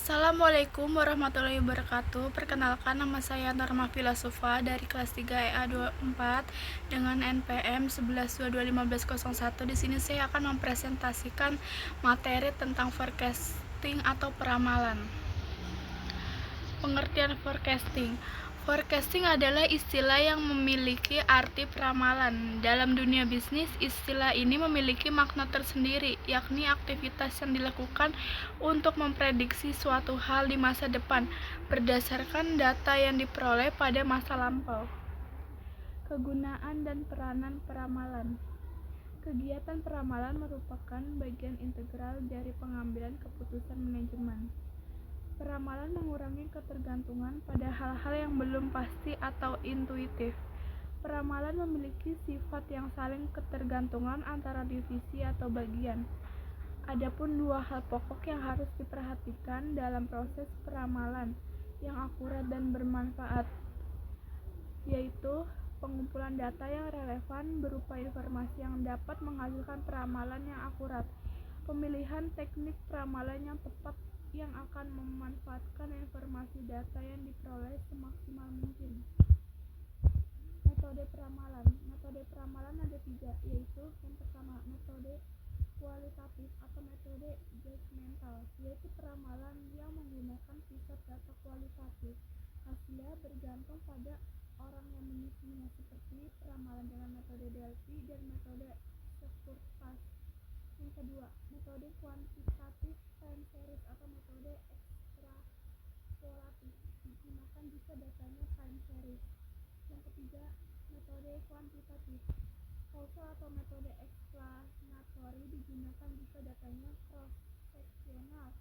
Assalamualaikum warahmatullahi wabarakatuh. Perkenalkan, nama saya Norma Filosofa dari kelas 3 EA24 dengan NPM 11221501. Di sini saya akan mempresentasikan materi tentang forecasting atau peramalan. Pengertian forecasting. Forecasting adalah istilah yang memiliki arti peramalan. Dalam dunia bisnis, istilah ini memiliki makna tersendiri, yakni aktivitas yang dilakukan untuk memprediksi suatu hal di masa depan berdasarkan data yang diperoleh pada masa lampau. Kegunaan dan peranan peramalan. Kegiatan peramalan merupakan bagian integral dari pengambilan keputusan manajemen. Peramalan mengurangi ketergantungan pada hal-hal yang belum pasti atau intuitif. Peramalan memiliki sifat yang saling ketergantungan antara divisi atau bagian. Adapun dua hal pokok yang harus diperhatikan dalam proses peramalan yang akurat dan bermanfaat, yaitu pengumpulan data yang relevan berupa informasi yang dapat menghasilkan peramalan yang akurat, pemilihan teknik peramalan yang tepat yang akan memanfaatkan informasi data yang diperoleh semaksimal mungkin. Metode peramalan. Metode peramalan ada 3, yaitu yang pertama, metode kualitatif atau metode judgmental, yaitu peramalan yang menggunakan pusat data kualitatif. Hasilnya bergantung pada orang yang menyusunnya, seperti peramalan dengan metode Delphi dan metode Securtas. Yang kedua, metode kuantitatif time series atau metode ekstrapolatif, digunakan jika datanya time series. Yang ketiga, metode kuantitatif causal atau metode explanatory, digunakan jika datanya cross-seksional.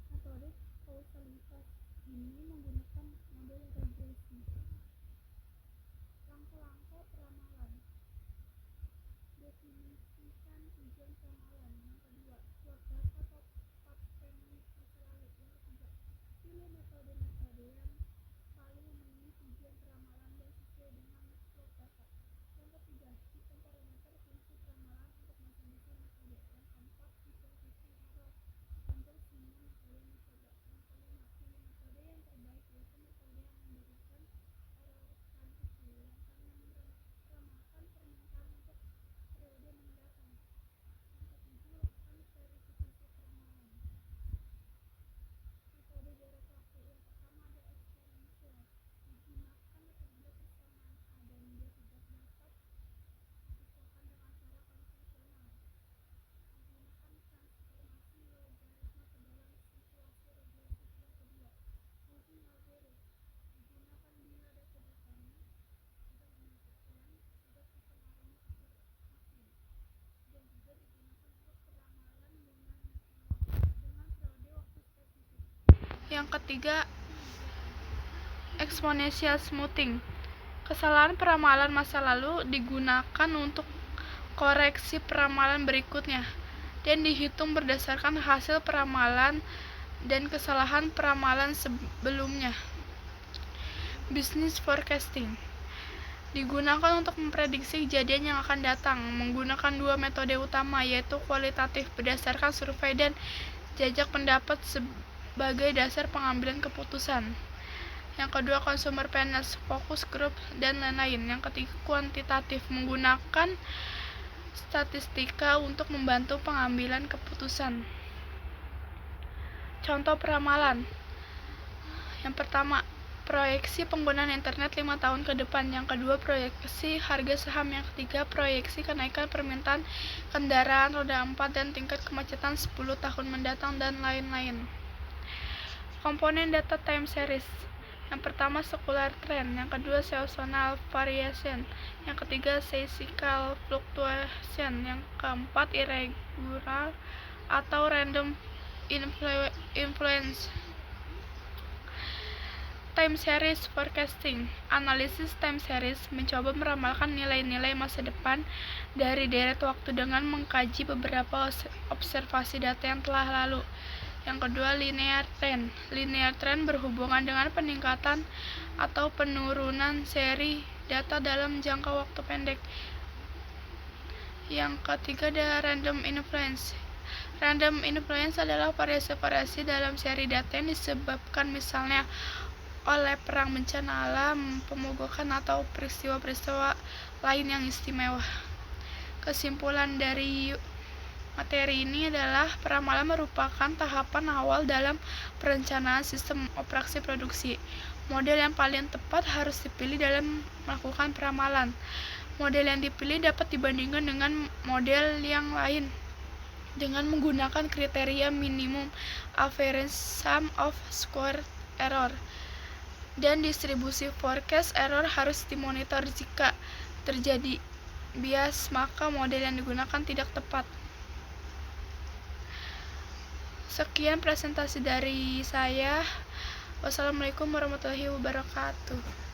Metode kausalitas ini menggunakan model regresi. Langkah-langkah peramalan. Definisikan tujuan peramalan. Yang kedua, forecast atau pattern masa lalu. Yang ketiga, pilih metode-metode yang paling memenuhi tujuan peramalan dan sesuai dengan plot data. Yang ketiga, hitung parameter fungsi peramalan untuk masing-masing metode. Yang keempat, hitung fishing error untuk semua metode. Yang kelima, pilih metode yang terbaik, yaitu metode yang memberikan error paling kecil. Yang keenam, ramalkan permintaan untuk periode mendatang. Yang ketujuh, lakukan verifikasi peramalan. Metode deret waktu. Yang pertama ada exponential, digunakan metode persamaan A dan B tidak dapat dipisahkan dengan cara konvensional. Menggunakan transformasi logaritma ke dalam situasi regresif. Yang kedua, moving algorithm, digunakan bila data-datanya tidak membutuhkan tidak dipengaruhi unsur mesin, dan juga digunakan untuk peramalan dengan periode waktu spesifik. Yang ketiga, exponential smoothing. Kesalahan peramalan masa lalu digunakan untuk koreksi peramalan berikutnya dan dihitung berdasarkan hasil peramalan dan kesalahan peramalan sebelumnya. Business forecasting digunakan untuk memprediksi kejadian yang akan datang menggunakan dua metode utama, yaitu kualitatif berdasarkan survei dan jajak pendapat sebagai dasar pengambilan keputusan. Yang kedua, consumer panels, focus group, dan lain-lain. Yang ketiga, kuantitatif, menggunakan statistika untuk membantu pengambilan keputusan. Contoh peramalan. Yang pertama, proyeksi penggunaan internet 5 tahun ke depan. Yang kedua, proyeksi harga saham. Yang ketiga, proyeksi kenaikan permintaan kendaraan roda 4 dan tingkat kemacetan 10 tahun mendatang, dan lain-lain. Komponen data time series. Yang pertama, secular trend. Yang kedua, seasonal variation. Yang ketiga, seasonal fluctuation. Yang keempat, irregular atau random influence. Time series forecasting. Analisis time series mencoba meramalkan nilai-nilai masa depan dari deret waktu dengan mengkaji beberapa observasi data yang telah lalu. Yang kedua, linear trend. Linear trend berhubungan dengan peningkatan atau penurunan seri data dalam jangka waktu pendek. Yang ketiga ada random influence. Random influence adalah variasi-variasi dalam seri data yang disebabkan misalnya oleh perang, bencana alam, pemogokan, atau peristiwa-peristiwa lain yang istimewa. Kesimpulan dari materi ini adalah peramalan merupakan tahapan awal dalam perencanaan sistem operasi produksi. Model yang paling tepat harus dipilih dalam melakukan peramalan. Model yang dipilih dapat dibandingkan dengan model yang lain dengan menggunakan kriteria minimum average sum of squared error, dan distribusi forecast error harus dimonitor. Jika terjadi bias, maka model yang digunakan tidak tepat. Sekian presentasi dari saya. Wassalamualaikum warahmatullahi wabarakatuh.